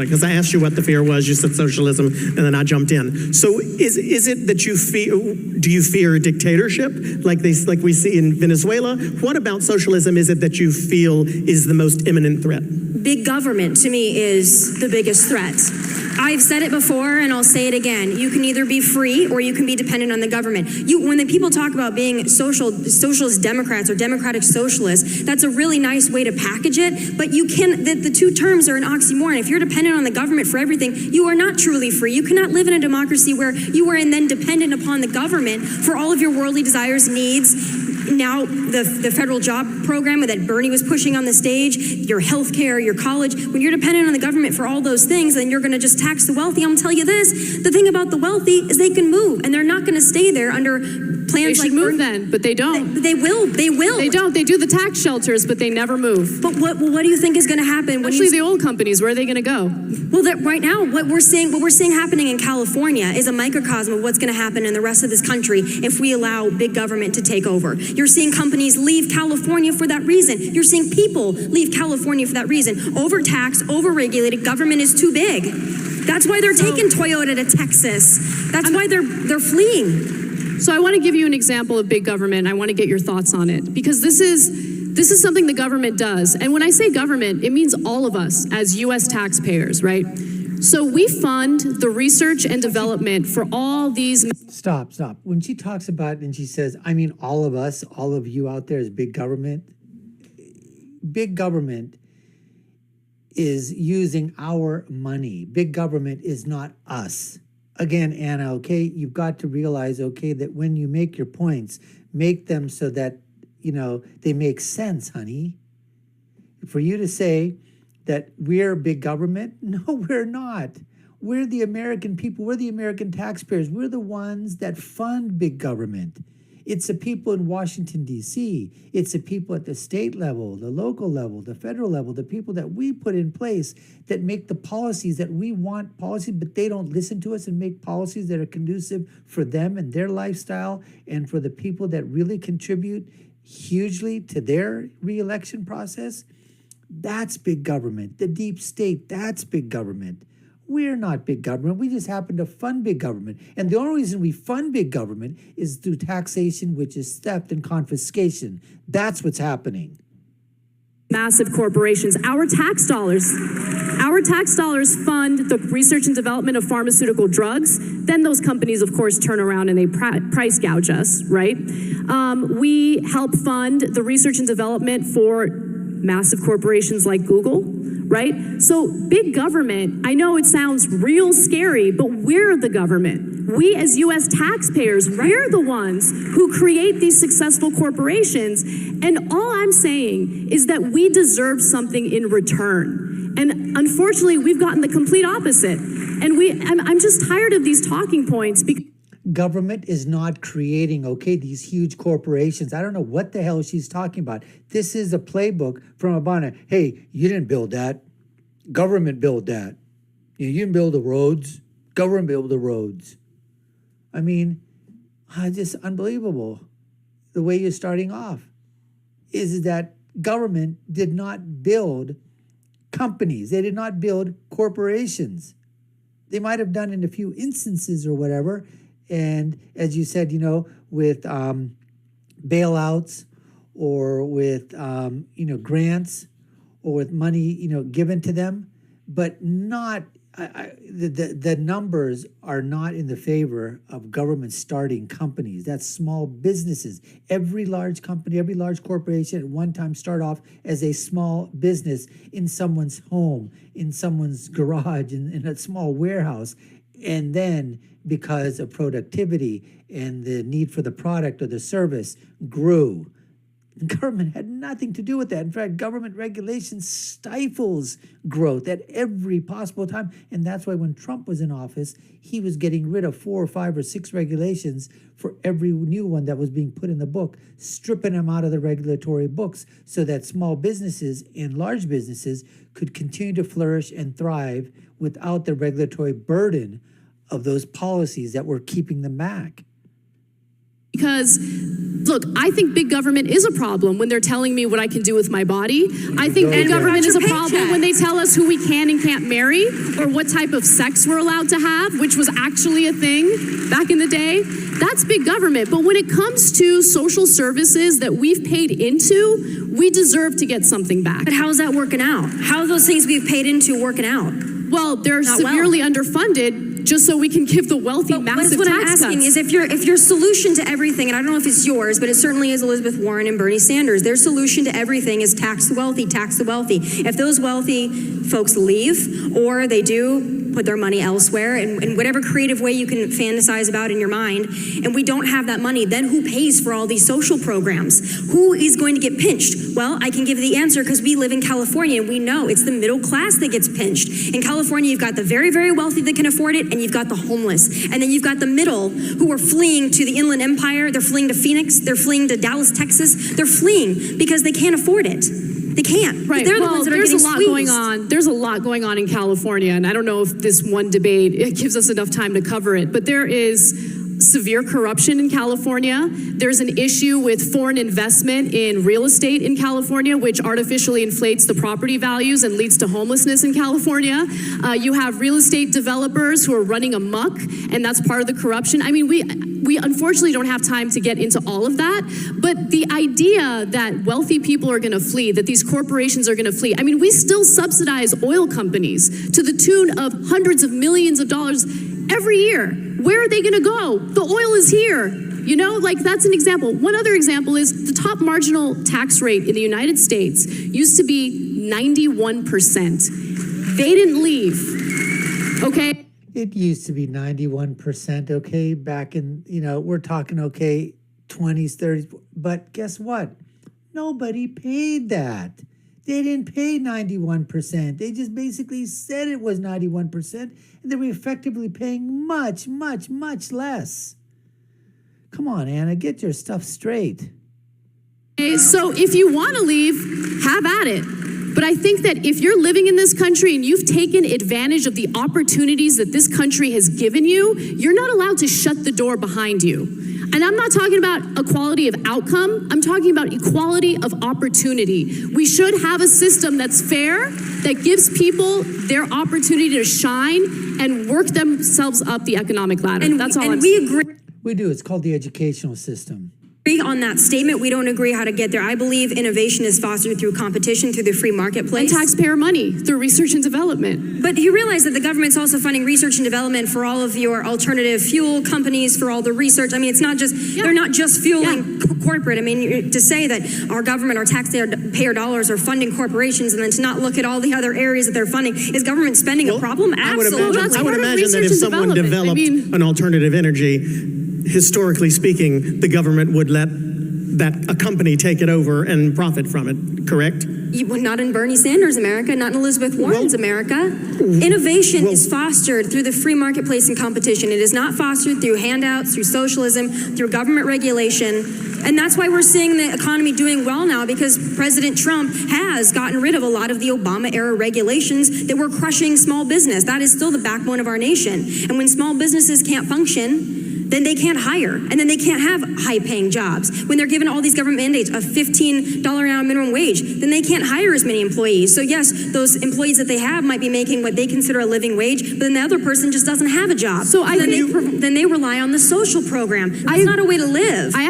Because I asked you what the fear was, you said socialism, and then I jumped in. So is it that you fear, do you fear dictatorship like we see in Venezuela? What about socialism is it that you feel is the most imminent threat? Big government, to me, is the biggest threat. I've said it before, and I'll say it again. You can either be free or you can be dependent on the government. When the people talk about being socialist Democrats or democratic socialists, that's a really nice way to package it, but you can, the two terms are an oxymoron. If you're dependent on the government for everything, you are not truly free. You cannot live in a democracy where you are then dependent upon the government for all of your worldly desires, needs. Now, the federal job program that Bernie was pushing on the stage, your health care, your college, when you're dependent on the government for all those things, then you're going to just tax the wealthy. I'm going to tell you this, the thing about the wealthy is they can move, and they're not going to stay there under plans like move then, but they don't. They will. They don't. They do the tax shelters, but they never move. But what do you think is going to happen? Especially the old companies, where are they going to go? Well, right now, what we're seeing happening in California is a microcosm of what's going to happen in the rest of this country if we allow big government to take over. You're seeing companies leave California for that reason. You're seeing people leave California for that reason. Overtaxed, overregulated, government is too big. That's why they're taking Toyota to Texas. That's why they're fleeing. So I want to give you an example of big government. I want to get your thoughts on it, because this is something the government does. And when I say government, it means all of us as US taxpayers, right? So we fund the research and development for all these. Stop. When she talks about and she says, I mean, all of us, all of you out there is big government. Big government is using our money. Big government is not us. Again, Anna, okay, you've got to realize, okay, that when you make your points, make them so that, they make sense, honey. For you to say that we're big government, no, we're not. We're the American people. We're the American taxpayers. We're the ones that fund big government. It's the people in Washington, D.C. It's the people at the state level, the local level, the federal level, the people that we put in place that make the policies that we want policies, but they don't listen to us and make policies that are conducive for them and their lifestyle and for the people that really contribute hugely to their re-election process. That's big government. The deep state, that's big government. We're not big government. We just happen to fund big government. And the only reason we fund big government is through taxation, which is theft and confiscation. That's what's happening. Massive corporations, our tax dollars fund the research and development of pharmaceutical drugs. Then those companies, of course, turn around and they price gouge us, right? We help fund the research and development for massive corporations like Google, right? So big government, I know it sounds real scary, but we're the government. We as US taxpayers, we're the ones who create these successful corporations. And all I'm saying is that we deserve something in return. And unfortunately, we've gotten the complete opposite. And I'm just tired of these talking points. Government is not creating, okay, these huge corporations. I don't know what the hell she's talking about. This is a playbook from Obama. Hey, you didn't build that. Government built that. You didn't build the roads. Government built the roads. I mean, just unbelievable. The way you're starting off is that government did not build companies. They did not build corporations. They might have done in a few instances or whatever. And as you said, with bailouts or with, grants or with money, given to them, but not, the numbers are not in the favor of government starting companies. That's small businesses. Every large company, every large corporation at one time start off as a small business in someone's home, in someone's garage, in a small warehouse. And then because of productivity and the need for the product or the service grew. Government had nothing to do with that. In fact, government regulation stifles growth at every possible time. And that's why when Trump was in office, he was getting rid of 4 or 5 or 6 regulations for every new one that was being put in the book, stripping them out of the regulatory books so that small businesses and large businesses could continue to flourish and thrive without the regulatory burden of those policies that were keeping them back. Because look, I think big government is a problem when they're telling me what I can do with my body. I think big government is a problem when they tell us who we can and can't marry or what type of sex we're allowed to have, which was actually a thing back in the day. That's big government. But when it comes to social services that we've paid into, we deserve to get something back. But how's that working out? How are those things we've paid into working out? Well, they're severely underfunded just so we can give the wealthy massive tax cuts. What I'm asking is if your solution to everything, and I don't know if it's yours, but it certainly is Elizabeth Warren and Bernie Sanders, their solution to everything is tax the wealthy, tax the wealthy. If those wealthy folks leave or they do put their money elsewhere in whatever creative way you can fantasize about in your mind, and we don't have that money, then who pays for all these social programs? Who is going to get pinched? Well, I can give the answer because we live in California and we know it's the middle class that gets pinched. In California, you've got the very, very wealthy that can afford it, and you've got the homeless. And then you've got the middle who are fleeing to the Inland Empire, they're fleeing to Phoenix, they're fleeing to Dallas, Texas. They're fleeing because they can't afford it. They can't. Right. They're well, the ones that are there's getting a lot squeezed. going on. There's a lot going on in California, and I don't know if this one debate it gives us enough time to cover it, but there is severe corruption in California. There's an issue with foreign investment in real estate in California, which artificially inflates the property values and leads to homelessness in California. You have real estate developers who are running amok, and that's part of the corruption. I mean, we unfortunately don't have time to get into all of that, but the idea that wealthy people are gonna flee, that these corporations are gonna flee, I mean, we still subsidize oil companies to the tune of hundreds of millions of dollars every year. Where are they gonna go? The oil is here. You know, like that's an example. One other example is the top marginal tax rate in the United States used to be 91%. They didn't leave, okay? It used to be 91%, okay, back in, we're talking, okay, 20s, 30s. But guess what? Nobody paid that. They didn't pay 91%. They just basically said it was 91%, and they were effectively paying much, much, much less. Come on, Anna, get your stuff straight. Okay, so if you want to leave, have at it. But I think that if you're living in this country and you've taken advantage of the opportunities that this country has given you, you're not allowed to shut the door behind you. And I'm not talking about equality of outcome. I'm talking about equality of opportunity. We should have a system that's fair, that gives people their opportunity to shine and work themselves up the economic ladder. And that's all and I'm we saying. agree We do. It's called the educational system. on that statement. We don't agree how to get there. I believe innovation is fostered through competition, through the free marketplace. And taxpayer money through research and development. But you realize that the government's also funding research and development for all of your alternative fuel companies, for all the research. I mean, it's not just, they're not just fueling corporate. I mean, to say that our government, our taxpayer dollars are funding corporations and then to not look at all the other areas that they're funding, is government spending a problem? Absolutely. I would imagine that if someone developed an alternative energy, historically speaking, the government would let a company take it over and profit from it, correct? Not in Bernie Sanders' America, not in Elizabeth Warren's America. Innovation is fostered through the free marketplace and competition. It is not fostered through handouts, through socialism, through government regulation. And that's why we're seeing the economy doing well now, because President Trump has gotten rid of a lot of the Obama-era regulations that were crushing small business. That is still the backbone of our nation. And when small businesses can't function, then they can't hire, and then they can't have high-paying jobs. When they're given all these government mandates of $15 an hour minimum wage, then they can't hire as many employees. So yes, those employees that they have might be making what they consider a living wage, but then the other person just doesn't have a job. So then they rely on the social program. It's not a way to live. I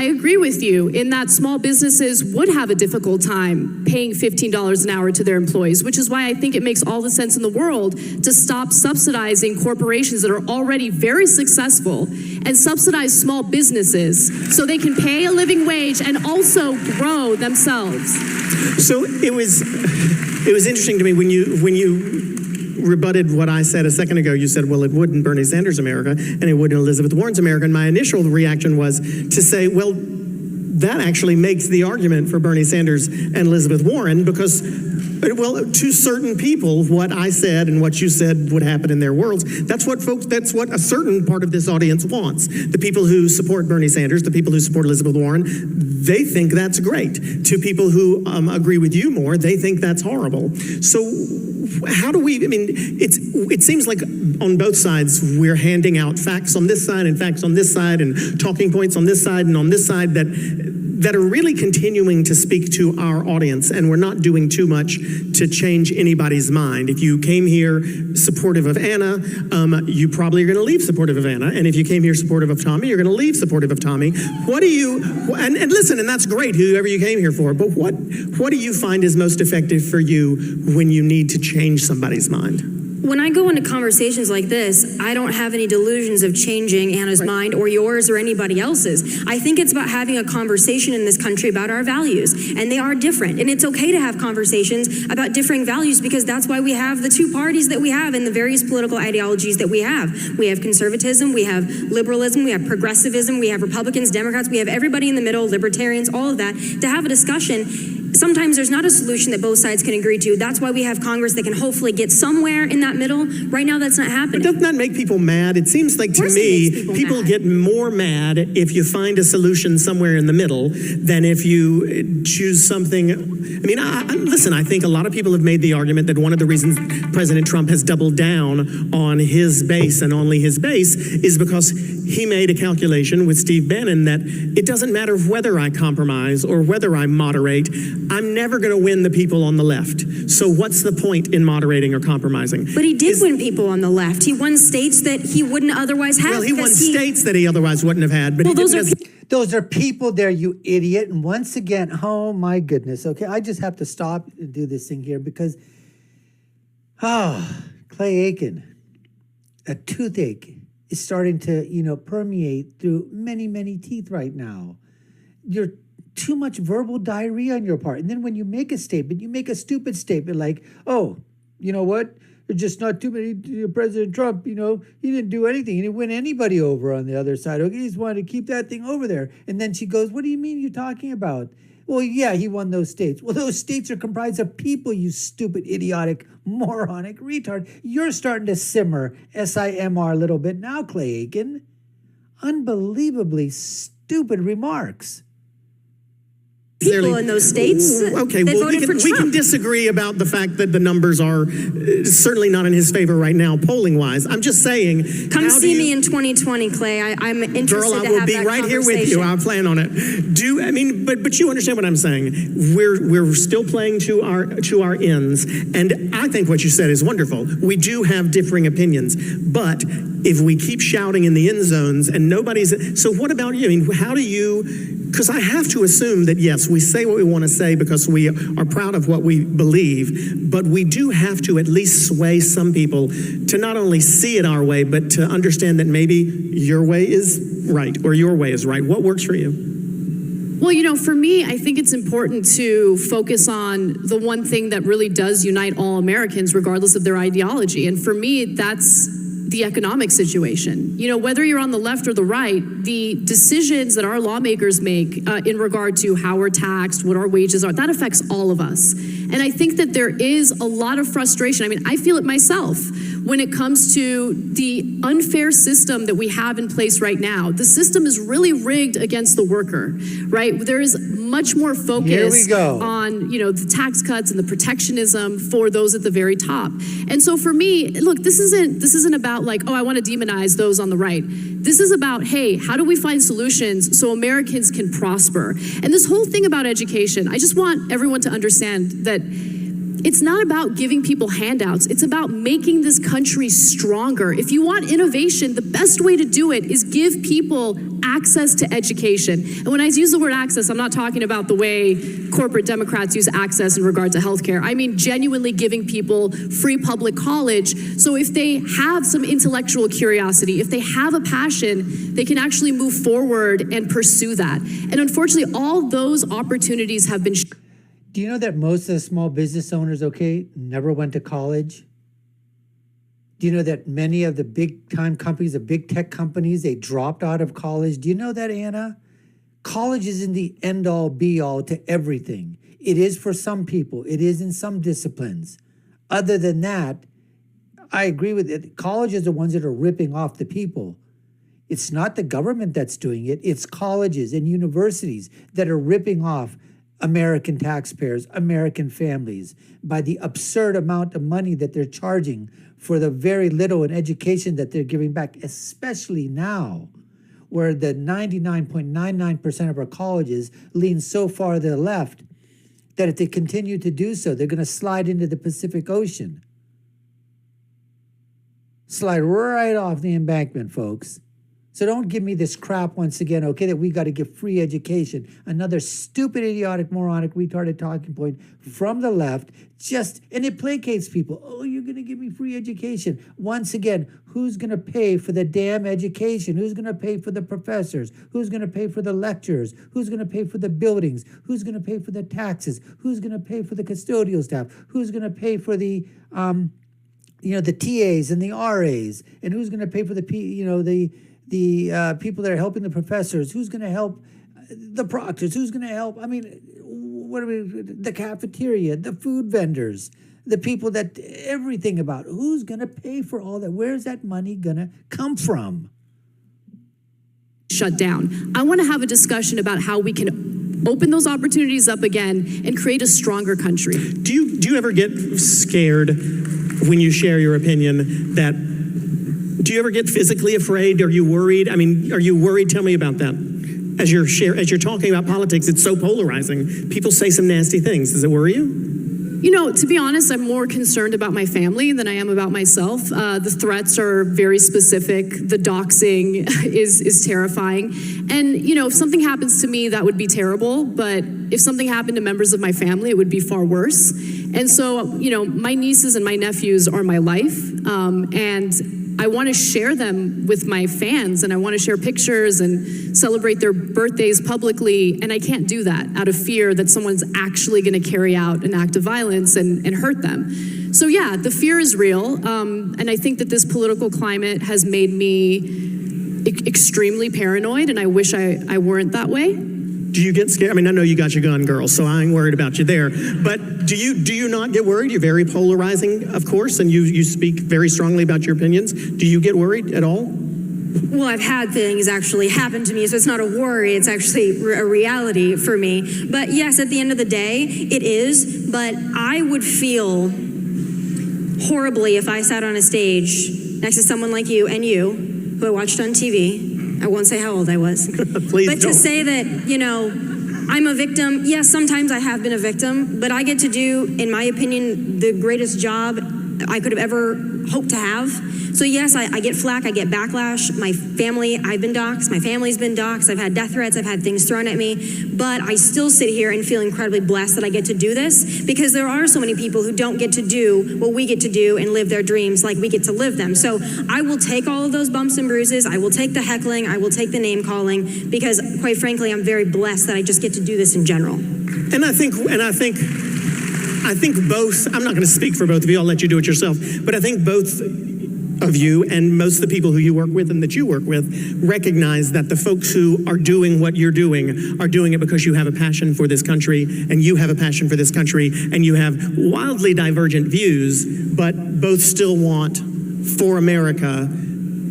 agree with you in that small businesses would have a difficult time paying $15 an hour to their employees, which is why I think it makes all the sense in the world to stop subsidizing corporations that are already very successful and subsidize small businesses so they can pay a living wage and also grow themselves. So it was interesting to me when you rebutted what I said a second ago. You said, well, it would in Bernie Sanders' America and it would in Elizabeth Warren's America. And my initial reaction was to say, well, that actually makes the argument for Bernie Sanders and Elizabeth Warren, because Well, to certain people, what I said and what you said would happen in their worlds. That's what a certain part of this audience wants. The people who support Bernie Sanders, the people who support Elizabeth Warren, they think that's great. To people who agree with you more, they think that's horrible. So how do we, it seems like on both sides, we're handing out facts on this side and facts on this side and talking points on this side and on this side that are really continuing to speak to our audience, and we're not doing too much to change anybody's mind. If you came here supportive of Anna, you probably are going to leave supportive of Anna, and if you came here supportive of Tommy, you're going to leave supportive of Tommy. What do you, and listen, and that's great, whoever you came here for, but what do you find is most effective for you when you need to change somebody's mind? When I go into conversations like this, I don't have any delusions of changing Anna's mind or yours or anybody else's. I think it's about having a conversation in this country about our values, and they are different. And it's okay to have conversations about differing values, because that's why we have the two parties that we have and the various political ideologies that we have. We have conservatism, we have liberalism, we have progressivism, we have Republicans, Democrats, we have everybody in the middle, libertarians, all of that, to have a discussion. Sometimes there's not a solution that both sides can agree to. That's why we have Congress that can hopefully get somewhere in that middle. Right now, that's not happening. But doesn't that make people mad? It seems like, to me, people get more mad if you find a solution somewhere in the middle than if you choose something. Listen, I think a lot of people have made the argument that one of the reasons President Trump has doubled down on his base and only his base is because he made a calculation with Steve Bannon that it doesn't matter whether I compromise or whether I moderate, I'm never going to win the people on the left. So what's the point in moderating or compromising? But he did win people on the left. He won states that he wouldn't otherwise have. Well, he won states that he otherwise wouldn't have had. But well, those are people there, you idiot. And once again, oh my goodness. Okay, I just have to stop and do this thing here because, Clay Aiken, a toothache is starting to, permeate through many, many teeth right now. You're too much verbal diarrhea on your part. And then when you make a statement, you make a stupid statement like, oh, you know what? There's just not too many, President Trump, he didn't do anything. He didn't win anybody over on the other side. Okay, he just wanted to keep that thing over there. And then she goes, what do you mean you're talking about? Well, yeah, he won those states. Well, those states are comprised of people, you stupid, idiotic, moronic retard. You're starting to simmer, S-I-M-R, a little bit now, Clay Aiken. Unbelievably stupid remarks. People in those states okay, that well, voted for Trump. We can disagree about the fact that the numbers are certainly not in his favor right now, polling-wise. I'm just saying... Come see me in 2020, Clay. I'm interested Girl, I to will have be that right here with you. I'll plan on it. But you understand what I'm saying. We're still playing to our ends, and I think what you said is wonderful. We do have differing opinions, but if we keep shouting in the end zones and nobody's... So what about you? How do you... Because I have to assume that, yes, we say what we want to say because we are proud of what we believe, but we do have to at least sway some people to not only see it our way, but to understand that maybe your way is right or your way is right. What works for you? Well, for me, I think it's important to focus on the one thing that really does unite all Americans, regardless of their ideology. And for me, that's the economic situation. Whether you're on the left or the right, the decisions that our lawmakers make in regard to how we're taxed, what our wages are, that affects all of us. And I think that there is a lot of frustration. I feel it myself when it comes to the unfair system that we have in place right now. The system is really rigged against the worker, right? There is much more focus on, the tax cuts and the protectionism for those at the very top. And so for me, look, this isn't about like, oh, I want to demonize those on the right. This is about, hey, how do we find solutions so Americans can prosper? And this whole thing about education, I just want everyone to understand that it's not about giving people handouts. It's about making this country stronger. If you want innovation, the best way to do it is give people access to education. And when I use the word access, I'm not talking about the way corporate Democrats use access in regard to healthcare. I mean genuinely giving people free public college. So if they have some intellectual curiosity, if they have a passion, they can actually move forward and pursue that. And unfortunately, all those opportunities have been... Do you know that most of the small business owners, never went to college? Do you know that many of the big time companies, the big tech companies, they dropped out of college? Do you know that, Anna? College isn't the end all be all to everything. It is for some people. It is in some disciplines. Other than that, I agree with it. Colleges are the ones that are ripping off the people. It's not the government that's doing it. It's colleges and universities that are ripping off American taxpayers, American families, by the absurd amount of money that they're charging for the very little in education that they're giving back, especially now, where the 99.99% of our colleges lean so far to the left that if they continue to do so, they're going to slide into the Pacific Ocean. Slide right off the embankment, folks. So don't give me this crap once again, okay, that we got to give free education. Another stupid, idiotic, moronic, retarded talking point from the left, and it placates people. Oh, you're going to give me free education. Once again, who's going to pay for the damn education? Who's going to pay for the professors? Who's going to pay for the lecturers? Who's going to pay for the buildings? Who's going to pay for the taxes? Who's going to pay for the custodial staff? Who's going to pay for the the TAs and the RAs, and who's going to pay for the people that are helping the professors? Who's going to help the proctors? Who's going to help? I mean, the cafeteria, the food vendors, the people that everything about. Who's going to pay for all that? Where's that money going to come from? Shut down. I want to have a discussion about how we can open those opportunities up again and create a stronger country. Do you ever get scared when you share your opinion do you ever get physically afraid? Are you worried? I mean, are you worried? Tell me about that. As you're talking about politics, it's so polarizing. People say some nasty things. Does it worry you? You know, to be honest, I'm more concerned about my family than I am about myself. The threats are very specific. The doxing is terrifying. And, if something happens to me, that would be terrible. But if something happened to members of my family, it would be far worse. And so, my nieces and my nephews are my life. And I want to share them with my fans, and I want to share pictures and celebrate their birthdays publicly, and I can't do that out of fear that someone's actually going to carry out an act of violence and hurt them. So yeah, the fear is real, and I think that this political climate has made me extremely paranoid, and I wish I weren't that way. Do you get scared? I mean, I know you got your gun, girl, so I ain't worried about you there. But do you not get worried? You're very polarizing, of course, and you speak very strongly about your opinions. Do you get worried at all? Well, I've had things actually happen to me, so it's not a worry, it's actually a reality for me. But yes, at the end of the day, it is, but I would feel horribly if I sat on a stage next to someone like you and you, who I watched on TV. I won't say how old I was. Please but don't. To say that, I'm a victim, yes, sometimes I have been a victim, but I get to do, in my opinion, the greatest job I could have ever hoped to have. So yes, I get flack, I get backlash. My family, I've been doxxed, my family's been doxxed, I've had death threats, I've had things thrown at me, but I still sit here and feel incredibly blessed that I get to do this, because there are so many people who don't get to do what we get to do and live their dreams like we get to live them. So I will take all of those bumps and bruises, I will take the heckling, I will take the name calling, because quite frankly, I'm very blessed that I just get to do this in general. And I think both, I'm not going to speak for both of you, I'll let you do it yourself, but I think both of you and most of the people who you work with and that you work with recognize that the folks who are doing what you're doing are doing it because you have a passion for this country, and you have a passion for this country, and you have wildly divergent views, but both still want for America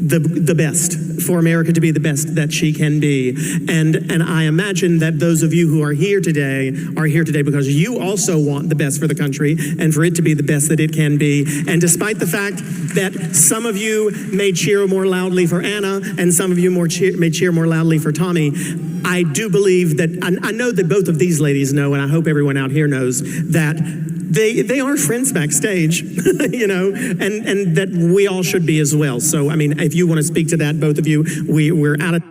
the best, for America to be the best that she can be. And I imagine that those of you who are here today because you also want the best for the country and for it to be the best that it can be. And despite the fact that some of you may cheer more loudly for Anna and some of you may cheer more loudly for Tommy, I do believe that, I know that both of these ladies know, and I hope everyone out here knows, that they are friends backstage, and that we all should be as well. So, I mean, if you want to speak to that, both of you, we're out of...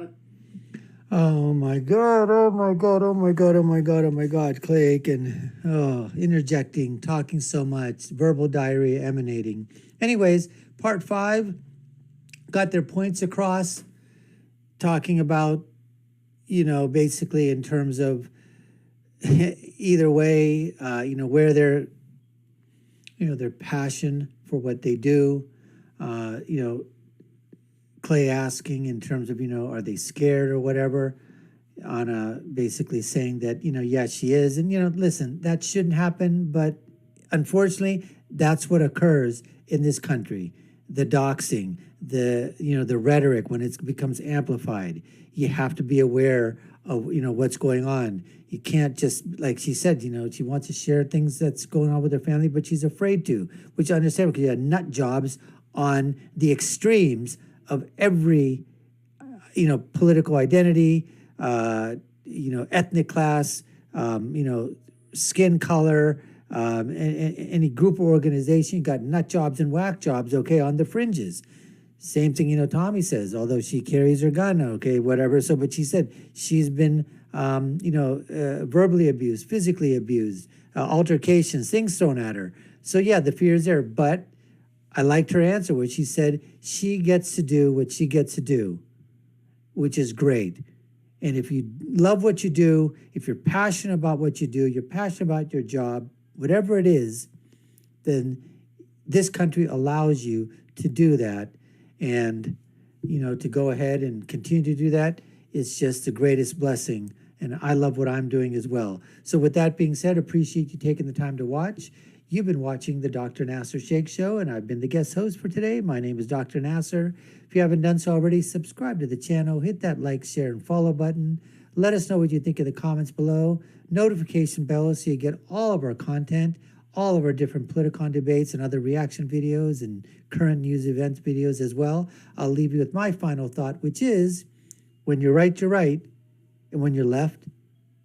Oh my God, oh my God, oh my God, oh my God, oh my God, Clay Aiken, interjecting, talking so much, verbal diarrhea emanating. Anyways, part 5 got their points across, talking about, basically in terms of either way, where their passion for what they do, Clay asking in terms of, are they scared or whatever? Anna basically saying that, yeah, she is. And, listen, that shouldn't happen. But unfortunately, that's what occurs in this country. The doxing, the rhetoric, when it becomes amplified, you have to be aware of, what's going on. You can't just, like she said, she wants to share things that's going on with her family, but she's afraid to, which I understand because you have nut jobs on the extremes of every, political identity, ethnic class, skin color, any group or organization. You got nut jobs and whack jobs, okay, on the fringes. Same thing, Tommy says, although she carries her gun, okay, whatever. So, but she said she's been, verbally abused, physically abused, altercations, things thrown at her. So, yeah, the fear is there. But I liked her answer where she said she gets to do what she gets to do, which is great. And if you love what you do, if you're passionate about what you do, you're passionate about your job, whatever it is, then this country allows you to do that. And, to go ahead and continue to do that is just the greatest blessing. And I love what I'm doing as well. So with that being said, appreciate you taking the time to watch. You've been watching the Dr. Nasser Sheikh Show, and I've been the guest host for today. My name is Dr. Nasser. If you haven't done so already, subscribe to the channel, hit that like, share, and follow button. Let us know what you think in the comments below. Notification bell so you get all of our content, all of our different politicon debates and other reaction videos and current news events videos as well. I'll leave you with my final thought, which is, when you're right, you're right. And when you're left,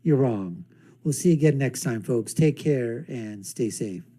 you're wrong. We'll see you again next time, folks. Take care and stay safe.